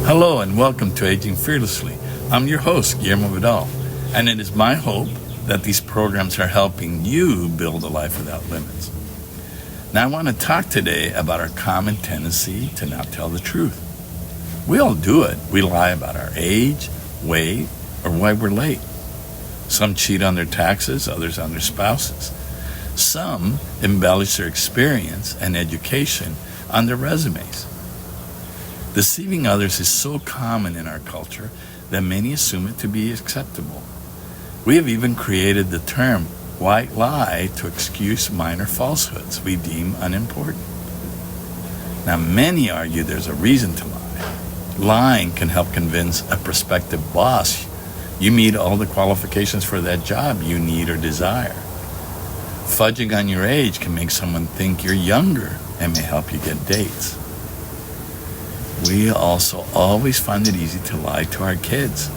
Hello and welcome to Aging Fearlessly. I'm your host, Guillermo Vidal, and it is my hope that these programs are helping you build a life without limits. Now I want to talk today about our common tendency to not tell the truth. We all do it. We lie about our age, weight, or why we're late. Some cheat on their taxes, others on their spouses. Some embellish their experience and education on their resumes. Deceiving others is so common in our culture that many assume it to be acceptable. We have even created the term white lie to excuse minor falsehoods we deem unimportant. Now, many argue there's a reason to lie. Lying can help convince a prospective boss you meet all the qualifications for that job you need or desire. Fudging on your age can make someone think you're younger and may help you get dates. We also always find it easy to lie to our kids.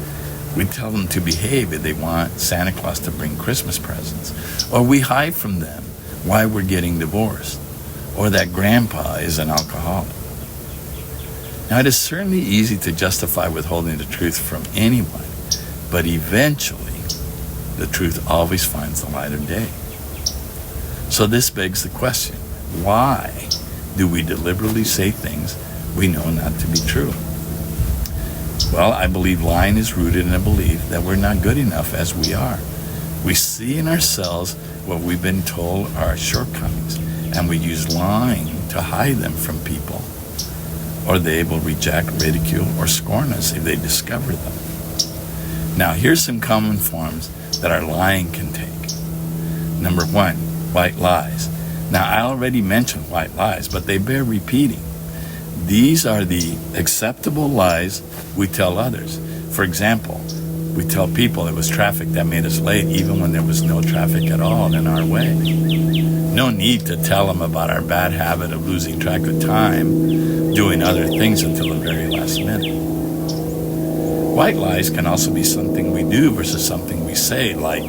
We tell them to behave if they want Santa Claus to bring Christmas presents, or we hide from them why we're getting divorced, or that grandpa is an alcoholic. Now, it is certainly easy to justify withholding the truth from anyone, but eventually, the truth always finds the light of day. So this begs the question, why do we deliberately say things we know not to be true? Well, I believe lying is rooted in a belief that we're not good enough as we are. We see in ourselves what we've been told are our shortcomings, and we use lying to hide them from people, or they will reject, ridicule, or scorn us if they discover them. Now, here's some common forms that our lying can take. Number one, white lies. Now, I already mentioned white lies, but they bear repeating. These are the acceptable lies we tell others. For example, we tell people it was traffic that made us late even when there was no traffic at all in our way. No need to tell them about our bad habit of losing track of time, doing other things until the very last minute. White lies can also be something we do versus something we say, like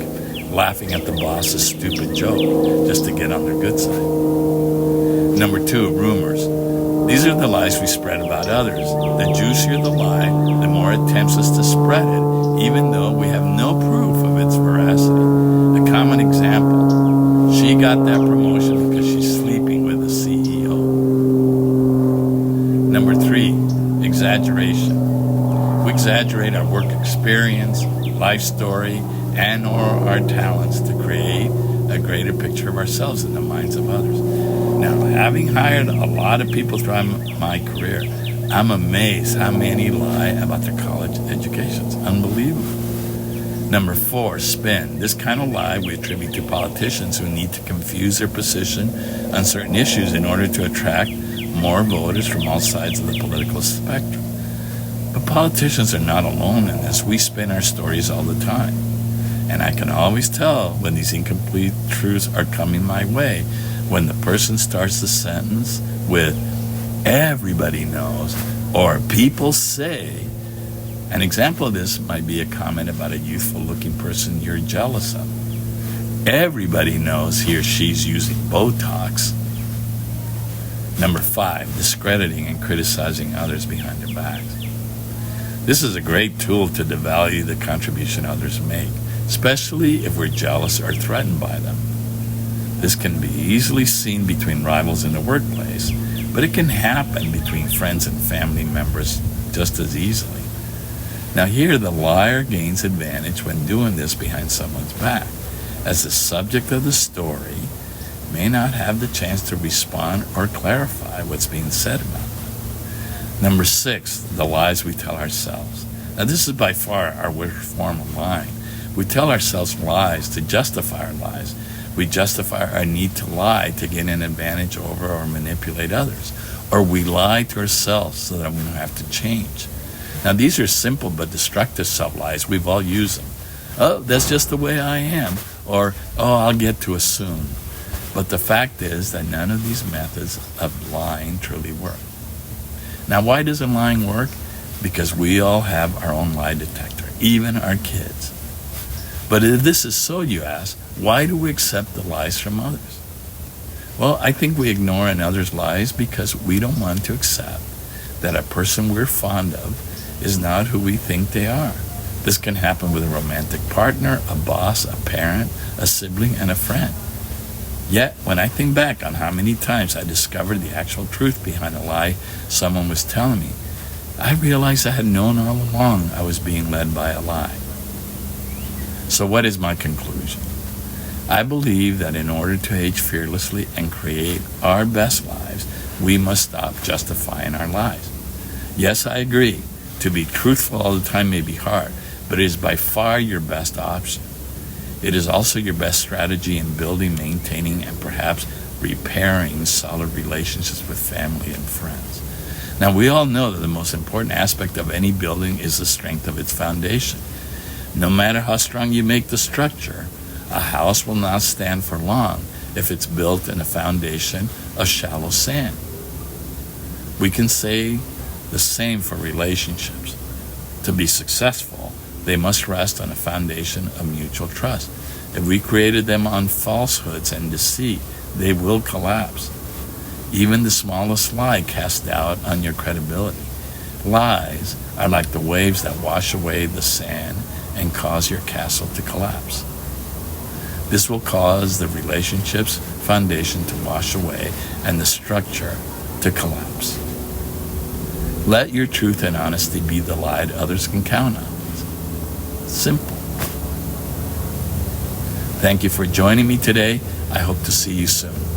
laughing at the boss's stupid joke just to get on their good side. Number two, rumors. These are the lies we spread about others. The juicier the lie, the more it tempts us to spread it, even though we have no proof of its veracity. A common example, she got that promotion because she's sleeping with the CEO. Number three, exaggeration. We exaggerate our work experience, life story, and or our talents to create a greater picture of ourselves in the minds of others. Now, having hired a lot of people throughout my career, I'm amazed how many lie about their college educations. Unbelievable. Number four, spin. This kind of lie we attribute to politicians who need to confuse their position on certain issues in order to attract more voters from all sides of the political spectrum. But politicians are not alone in this. We spin our stories all the time. And I can always tell when these incomplete truths are coming my way when the person starts the sentence with, everybody knows, or people say. An example of this might be a comment about a youthful-looking person you're jealous of. Everybody knows he or she's using Botox. Number five, discrediting and criticizing others behind their backs. This is a great tool to devalue the contribution others make, especially if we're jealous or threatened by them. This can be easily seen between rivals in the workplace, but it can happen between friends and family members just as easily. Now here, the liar gains advantage when doing this behind someone's back, as the subject of the story may not have the chance to respond or clarify what's being said about them. Number six, the lies we tell ourselves. Now this is by far our worst form of lying. We tell ourselves lies to justify our lies. We justify our need to lie to gain an advantage over or manipulate others. Or we lie to ourselves so that we don't have to change. Now these are simple but destructive self-lies. We've all used them. Oh, that's just the way I am. Or, oh, I'll get to it soon. But the fact is that none of these methods of lying truly work. Now why doesn't lying work? Because we all have our own lie detector, even our kids. But if this is so, you ask, why do we accept the lies from others? Well, I think we ignore another's lies because we don't want to accept that a person we're fond of is not who we think they are. This can happen with a romantic partner, a boss, a parent, a sibling, and a friend. Yet, when I think back on how many times I discovered the actual truth behind a lie someone was telling me, I realized I had known all along I was being led by a lie. So what is my conclusion? I believe that in order to age fearlessly and create our best lives, we must stop justifying our lies. Yes, I agree. To be truthful all the time may be hard, but it is by far your best option. It is also your best strategy in building, maintaining, and perhaps repairing solid relationships with family and friends. Now, we all know that the most important aspect of any building is the strength of its foundation. No matter how strong you make the structure, a house will not stand for long if it's built in a foundation of shallow sand. We can say the same for relationships. To be successful, they must rest on a foundation of mutual trust. If we created them on falsehoods and deceit, they will collapse. Even the smallest lie casts doubt on your credibility. Lies are like the waves that wash away the sand and cause your castle to collapse. This will cause the relationship's foundation to wash away and the structure to collapse. Let your truth and honesty be the light others can count on. Simple. Thank you for joining me today. I hope to see you soon.